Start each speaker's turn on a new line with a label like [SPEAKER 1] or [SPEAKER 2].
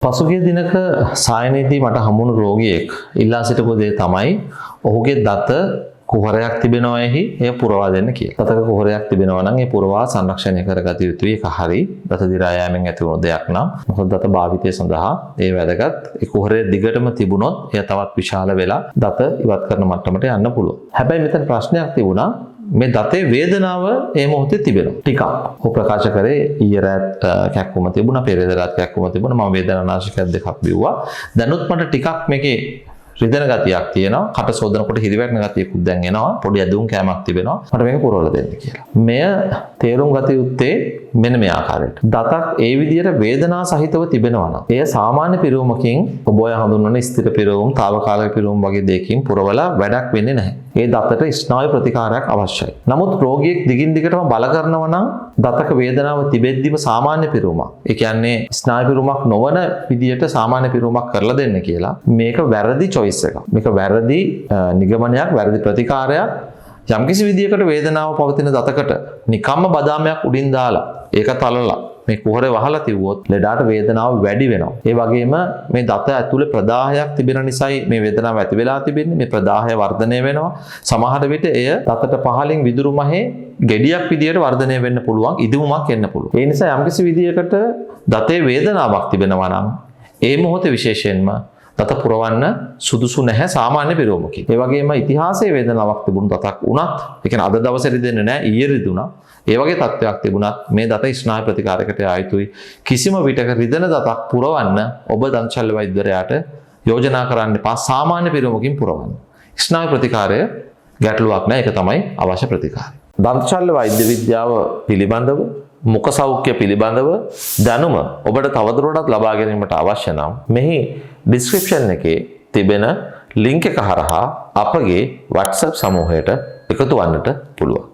[SPEAKER 1] පසුගිය දිනක සායනයේදී මට හමුණු රෝගියෙක් ඉල්ලා සිටපු දේ තමයි ඔහුගේ දත කුහරයක් තිබෙනවා එහි එය පුරවා දෙන්න කියලා. දතක කුහරයක් තිබෙනවා නම් ඒ පුරවා සංරක්ෂණය කරගත යුතුයි. ඒක හරි. දත දිරා යෑමෙන් ඇති වුණු දෙයක් නම් මොකද දත භාවිතය සඳහා ඒ වැදගත්. ඒ කුහරය දිගටම තිබුණොත් එය තවත් විශාල වෙලා දත ඉවත් කරන මට්ටමට යන්න පුළුවන්. හැබැයි මෙතන ප්‍රශ්නයක් තිබුණා. මේ දතේ වේදනාව ඒ මොහොතේ තිබෙනවා. ටිකක්. ඔහු ප්‍රකාශ කරේ ඊයේ රාත් කැක්කුම තිබුණා, පෙරේද රාත් කැක්කුම තිබුණා. මම වේදනානාශකයක් දෙකක් බිව්වා. දැනුත් මට ටිකක් මේකේ රිදෙන ගතියක් තියෙනවා. කට සෝදනකොට හිරිවැටෙන ගතියකුත් දැන් එනවා. පොඩි ඇදුම් කෑමක් තිබෙනවා. මට මේක පුරවලා දෙන්න කියලා. මෙය තේරුම් ගත යුත්තේ මෙන්න මේ ආකාරයට. දතක් ඒ විදිහට වේදනා සහිතව තිබෙනවා නම් එය සාමාන්‍ය පිරවුමකින් ඔබ ඔය හඳුන්වන ස්ථිර පිරවුම්, తాවකාලික පිරවුම් වගේ දෙයකින් පුරවලා වැඩක් වෙන්නේ නැහැ. ඒ දතට ස්නායු ප්‍රතිකාරයක් අවශ්‍යයි. නමුත් රෝගියෙක් දිගින් දිගටම බල කරනවා නම් දතක වේදනාව තිබෙද්දිම සාමාන්‍ය පිරවුමක්. ඒ කියන්නේ ස්නායු පිරවුමක් නොවන විදියට සාමාන්‍ය පිරවුමක් කරලා දෙන්න කියලා. මේක වැරදි choice එකක්. මේක වැරදි නිගමනයක්, වැරදි ප්‍රතිකාරයක්. යම්කිසි විදියකට වේදනාව පවතින දතකට නිකම්ම බදාමයක් උඩින් දාලා ඒක තලලා මේ කුහරේ වහලා තියුවොත් ලෙඩාට වේදනාව වැඩි වෙනවා. ඒ වගේම මේ දත ඇතුලේ ප්‍රදාහයක් තිබෙන නිසායි මේ වේදනාව ඇති වෙලා තිබෙන්නේ. මේ ප්‍රදාහය වර්ධනය වෙනවා. සමහර විට එය දතට පහලින් විදුරු මහේ ගෙඩියක් විදියට වර්ධනය වෙන්න පුළුවන්, ඉදිමුමක් එන්න පුළුවන්. ඒ නිසා යම්කිසි විදියකට දතේ වේදනාවක් තිබෙනවා නම් ඒ මොහොතේ විශේෂයෙන්ම දත පුරවන්න සුදුසු නැහැ සාමාන්‍ය පිරවුමකින්. ඒ වගේම ඉතිහාසයේ වේදනාවක් තිබුණු දතක් වුණත්, ඒ කියන්නේ අද දවසේ රිදෙන්නේ නැහැ, ඊයේ රිදුණා. ඒ වගේ තත්ත්වයක් තිබුණත් මේ දත ස්නායු ප්‍රතිකාරයකට ආයුතුයි. කිසිම විටක රිදෙන දතක් පුරවන්න ඔබ දන්ත ශල්‍ය වෛද්‍යවරයාට යෝජනා කරන්න එපා සාමාන්‍ය පිරවුමකින් පුරවන්න. ස්නායු ප්‍රතිකාරය ගැටලුවක් නැහැ. ඒක තමයි අවශ්‍ය ප්‍රතිකාරය. දන්ත ශල්‍ය වෛද්‍ය විද්‍යාව පිළිබඳව, මුඛ සෞඛ්‍ය පිළිබඳව දැනුම ඔබට තවදුරටත් ලබා ගැනීමට අවශ්‍ය නම් මෙහි ඩිස්ක්‍රිප්ෂන් එකේ තිබෙන ලින්ක් එක හරහා අපගේ WhatsApp සමූහයට එකතු වන්නට පුළුවන්.